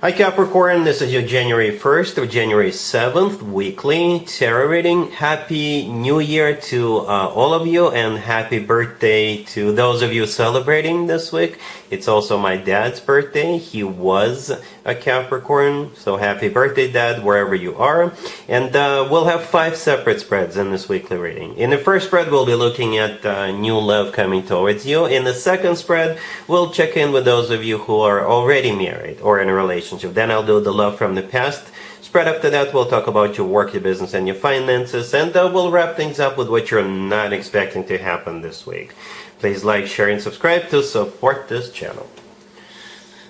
Hi Capricorn, this is your January 1st or January 7th weekly tarot reading. Happy New Year to all of you, and happy birthday to those of you celebrating this week. It's also my dad's birthday. He was a Capricorn, so happy birthday, Dad, wherever you are. And we'll have 5 separate spreads in this weekly reading. In the first spread, we'll be looking at new love coming towards you. In the second spread, we'll check in with those of you who are already married or in a relationship. Then I'll do the love from the past spread. After that, we'll talk about your work, your business, and your finances, and we'll wrap things up with what you're not expecting to happen this week. Please like, share, and subscribe to support this channel.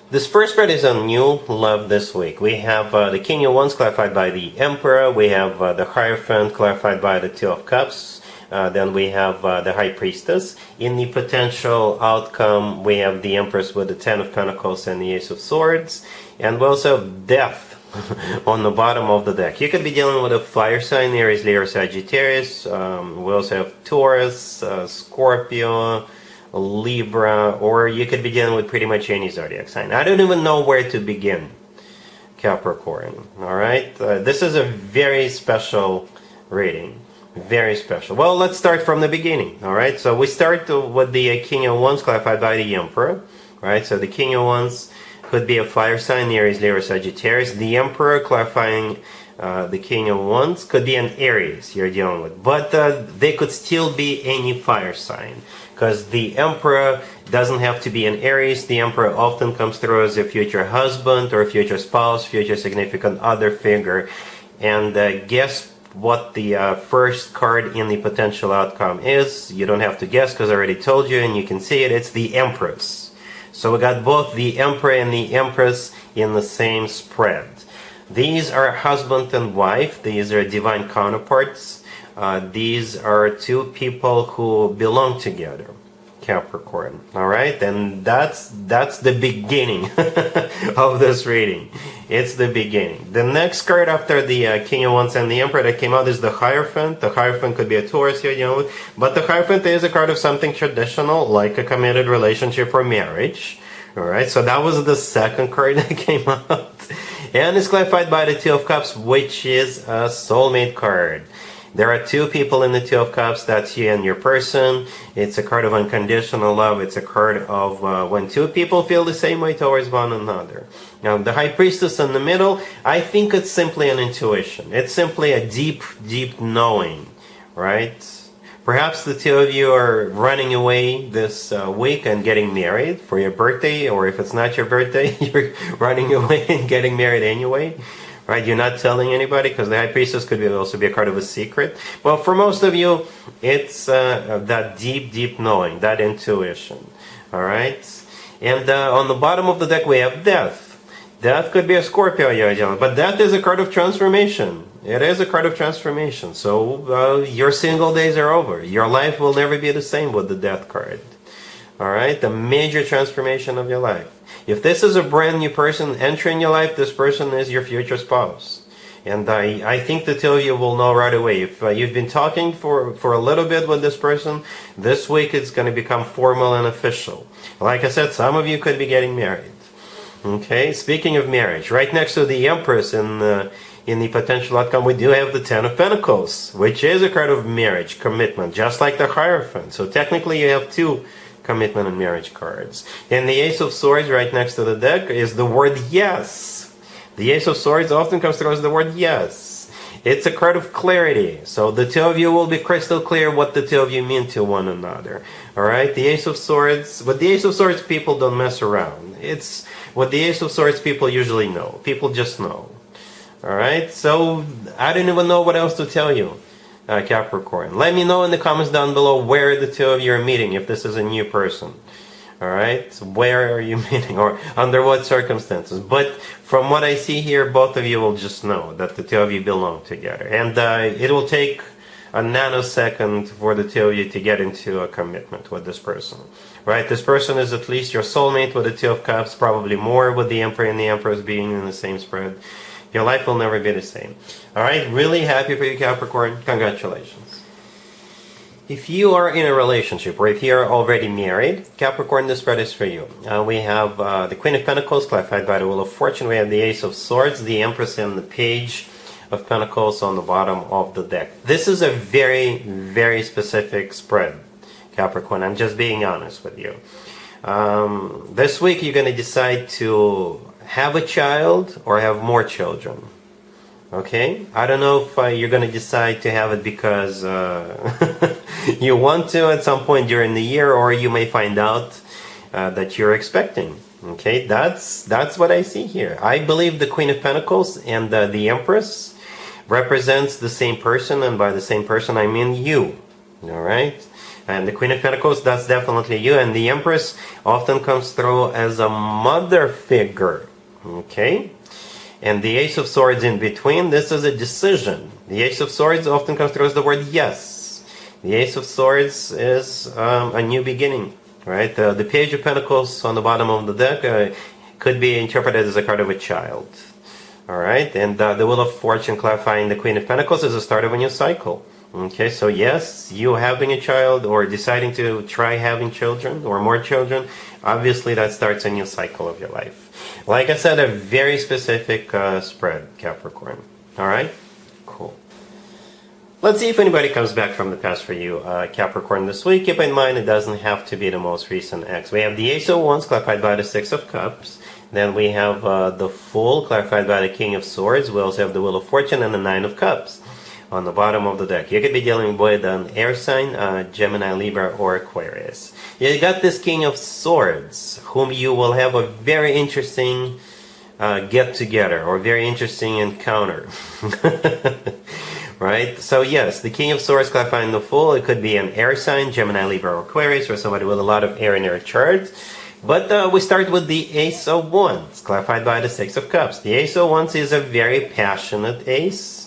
This first spread is on new love this week. We have the King of Wands clarified by the Emperor. We have the Hierophant clarified by the Two of Cups. Then we have the High Priestess. In the potential outcome, we have the Empress with the Ten of Pentacles and the Ace of Swords. And we also have Death on the bottom of the deck. You could be dealing with a fire sign, Aries, Leo, Sagittarius. We also have Taurus, Scorpio, Libra, or you could be dealing with pretty much any zodiac sign. I don't even know where to begin, Capricorn. Alright? This is a very special reading. Very special. Well, let's start from the beginning. Alright? So we start with the King of Wands clarified by the Emperor. Right? So the King of Wands could be a fire sign, Aries, Leo, Sagittarius. The Emperor clarifying the King of Wands could be an Aries you're dealing with. But they could still be any fire sign, because the Emperor doesn't have to be an Aries. The Emperor often comes through as a future husband or future spouse, future significant other figure. And guess what the first card in the potential outcome is? You don't have to guess because I already told you, and you can see it. It's the Empress. So we got both the Emperor and the Empress in the same spread. These are husband and wife. These are divine counterparts. These are two people who belong together, Capricorn. Alright? And that's the beginning of this reading. It's the beginning. The next card after the King of Wands and the Emperor that came out is the Hierophant. The Hierophant could be a Taurus here, you know, but the Hierophant is a card of something traditional, like a committed relationship or marriage. Alright, so that was the second card that came out. And it's clarified by the Two of Cups, which is a soulmate card. There are two people in the Two of Cups. That's you and your person. It's a card of unconditional love. It's a card of when two people feel the same way towards one another. Now, the High Priestess in the middle, I think it's simply an intuition. It's simply a deep, deep knowing, right? Perhaps the two of you are running away this week and getting married for your birthday, or if it's not your birthday, you're running away and getting married anyway. Right, you're not telling anybody, because the High Priestess could also be a card of a secret. Well, for most of you, it's that deep, deep knowing, that intuition. Alright? And on the bottom of the deck, we have Death. Death could be a Scorpio, but Death is a card of transformation. It is a card of transformation. So your single days are over. Your life will never be the same with the Death card. Alright? The major transformation of your life. If this is a brand new person entering your life, this person is your future spouse. And I think the two of you will know right away. If you've been talking for a little bit with this person, this week it's going to become formal and official. Like I said, some of you could be getting married. Okay, speaking of marriage, right next to the Empress in the potential outcome, we do have the Ten of Pentacles, which is a card of marriage, commitment, just like the Hierophant. So technically you have two commitment and marriage cards. And the Ace of Swords right next to the deck is the word yes. The Ace of Swords often comes through as the word yes. It's a card of clarity. So the two of you will be crystal clear what the two of you mean to one another. Alright? The Ace of Swords, with the Ace of Swords, people don't mess around. It's what the Ace of Swords people usually know. People just know. Alright? So I don't even know what else to tell you. Capricorn. Let me know in the comments down below where the two of you are meeting, if this is a new person. Alright? Where are you meeting, or under what circumstances? But from what I see here, both of you will just know that the two of you belong together. And it will take a nanosecond for the two of you to get into a commitment with this person. Right? This person is at least your soulmate with the Two of Cups, probably more with the Emperor and the Empress being in the same spread. Your life will never be the same. Alright, really happy for you, Capricorn. Congratulations. If you are in a relationship or if you're already married, Capricorn, this spread is for you. We have the Queen of Pentacles clarified by the Wheel of Fortune. We have the Ace of Swords, the Empress, and the Page of Pentacles on the bottom of the deck. This is a very, very specific spread, Capricorn. I'm just being honest with you. This week you're going to decide to have a child or have more children. Okay? I don't know if you're going to decide to have it because you want to at some point during the year, or you may find out that you're expecting. Okay? That's what I see here. I believe the Queen of Pentacles and the Empress represents the same person, and by the same person I mean you. Alright? And the Queen of Pentacles, that's definitely you, and the Empress often comes through as a mother figure. Okay? And the Ace of Swords in between, this is a decision. The Ace of Swords often comes through as the word yes. The Ace of Swords is a new beginning, right? The Page of Pentacles on the bottom of the deck could be interpreted as a card of a child. All right? And the Wheel of Fortune clarifying the Queen of Pentacles is the start of a new cycle. Okay, so yes, you having a child or deciding to try having children or more children, obviously that starts a new cycle of your life. Like I said, a very specific spread, Capricorn. All right? Cool. Let's see if anybody comes back from the past for you, Capricorn, this week. Keep in mind, it doesn't have to be the most recent ex. We have the Ace of Wands, clarified by the Six of Cups. Then we have the Fool, clarified by the King of Swords. We also have the Wheel of Fortune and the Nine of Cups on the bottom of the deck. You could be dealing with an air sign, Gemini, Libra, or Aquarius. You got this King of Swords, whom you will have a very interesting get-together or very interesting encounter. Right? So yes, the King of Swords clarifying the Fool. It could be an air sign, Gemini, Libra, or Aquarius, or somebody with a lot of air in their chart. But we start with the Ace of Wands, clarified by the Six of Cups. The Ace of Wands is a very passionate ace.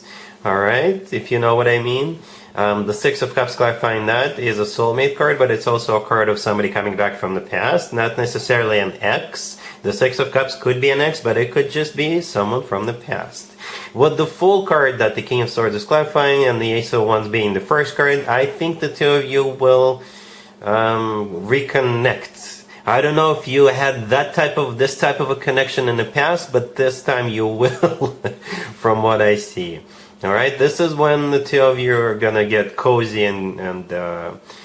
Alright, if you know what I mean. The Six of Cups clarifying that is a soulmate card, but it's also a card of somebody coming back from the past, not necessarily an ex. The Six of Cups could be an ex, but it could just be someone from the past. With the Fool card that the King of Swords is clarifying and the Ace of Wands being the first card, I think the two of you will reconnect. I don't know if you had this type of a connection in the past, but this time you will, from what I see. All right, this is when the two of you are gonna get cozy and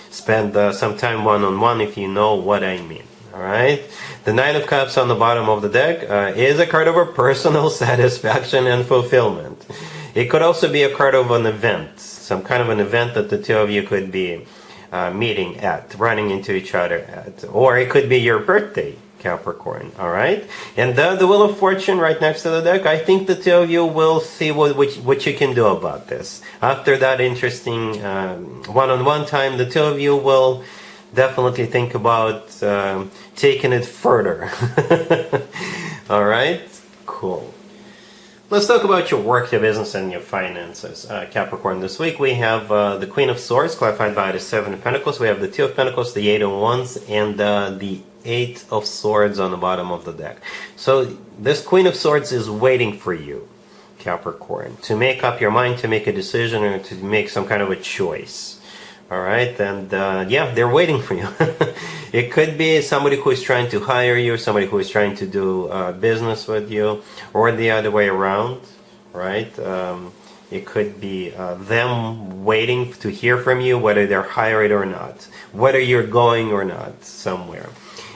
spend some time one-on-one, if you know what I mean. All right, the Nine of Cups on the bottom of the deck is a card of a personal satisfaction and fulfillment. It could also be a card of an event, some kind of an event that the two of you could be meeting at, running into each other at, or it could be your birthday, Capricorn. All right, and the Wheel of Fortune right next to the deck. I think the two of you will see what you can do about this. After that interesting one-on-one time, the two of you will definitely think about taking it further. All right, cool. Let's talk about your work, your business, and your finances, Capricorn. This week we have the Queen of Swords, clarified by the Seven of Pentacles. We have the Two of Pentacles, the Eight of Wands, and the Eight of Swords on the bottom of the deck. So this Queen of Swords is waiting for you, Capricorn, to make up your mind, to make a decision, or to make some kind of a choice. All right, and yeah, they're waiting for you. It could be somebody who is trying to hire you, somebody who is trying to do business with you, or the other way around, right? It could be them waiting to hear from you, whether they're hired or not, whether you're going or not somewhere.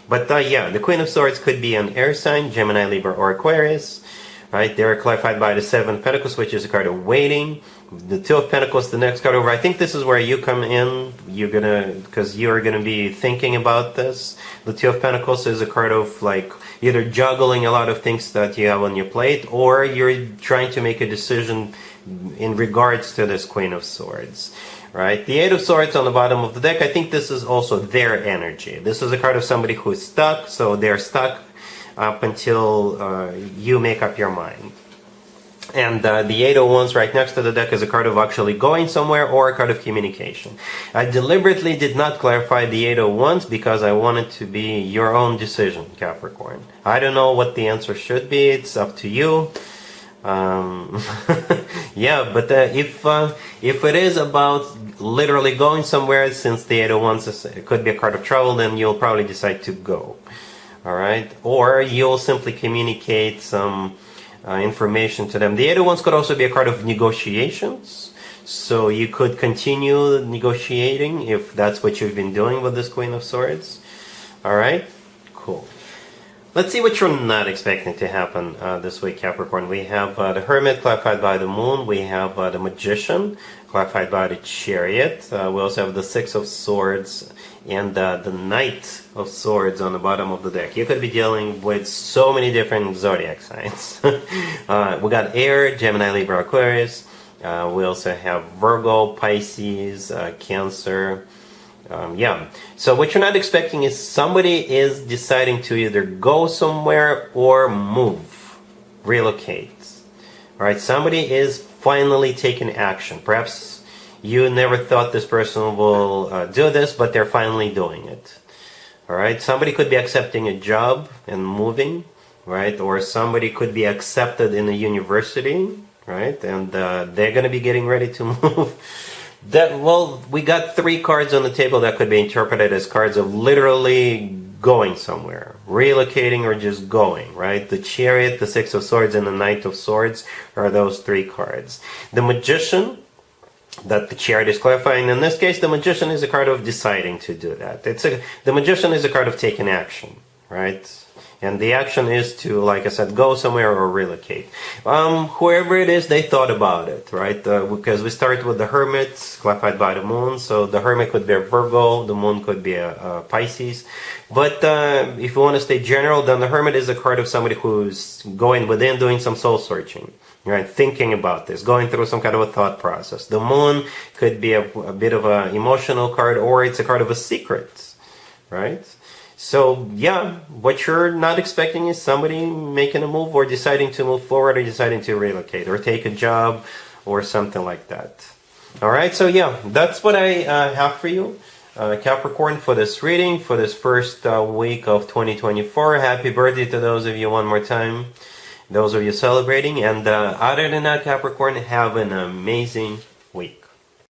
But yeah, the Queen of Swords could be an air sign, Gemini, Libra, or Aquarius. Right, they're clarified by the Seven of Pentacles, which is a card of waiting. The Two of Pentacles, the next card over. I think this is where you come in. Because you're gonna be thinking about this. The Two of Pentacles is a card of like either juggling a lot of things that you have on your plate, or you're trying to make a decision in regards to this Queen of Swords. Right, the Eight of Swords on the bottom of the deck. I think this is also their energy. This is a card of somebody who is stuck. So they're stuck up until you make up your mind. And the Eight of Wands right next to the deck is a card of actually going somewhere, or a card of communication. I deliberately did not clarify the Eight of Wands because I want it to be your own decision, Capricorn. I don't know what the answer should be. It's up to you. Um, yeah, but if it is about literally going somewhere, since the Eight of Wands it could be a card of travel, then you'll probably decide to go. All right, or you'll simply communicate some information to them. The Eight of Wands could also be a card of negotiations, so you could continue negotiating if that's what you've been doing with this Queen of Swords. All right, cool. Let's see what you're not expecting to happen this week, Capricorn. We have the Hermit clarified by the Moon. We have the Magician clarified by the Chariot. We also have the Six of Swords and the Knight of Swords on the bottom of the deck. You could be dealing with so many different zodiac signs. We got Air, Gemini, Libra, Aquarius. We also have Virgo, Pisces, Cancer. Yeah, so what you're not expecting is somebody is deciding to either go somewhere or move, relocate. All right, somebody is finally taking action. Perhaps you never thought this person will do this, but they're finally doing it. All right, somebody could be accepting a job and moving, right? Or somebody could be accepted in a university, right? And they're going to be getting ready to move. Well, we got three cards on the table that could be interpreted as cards of literally going somewhere, relocating, or just going, right? The Chariot, the Six of Swords, and the Knight of Swords are those three cards. The Magician, that the Chariot is clarifying, in this case, the Magician is a card of deciding to do that. The Magician is a card of taking action, right? And the action is to, like I said, go somewhere or relocate. Whoever it is, they thought about it, right? Because we start with the Hermit, clarified by the Moon. So the Hermit could be a Virgo, the Moon could be a Pisces. But if you want to stay general, then the Hermit is a card of somebody who's going within, doing some soul searching, right? Thinking about this, going through some kind of a thought process. The Moon could be a bit of an emotional card, or it's a card of a secret, right? So, yeah, what you're not expecting is somebody making a move or deciding to move forward or deciding to relocate or take a job or something like that. All right, so yeah, that's what I have for you, Capricorn, for this reading, for this first week of 2024. Happy birthday to those of you one more time, those of you celebrating. And other than that, Capricorn, have an amazing week.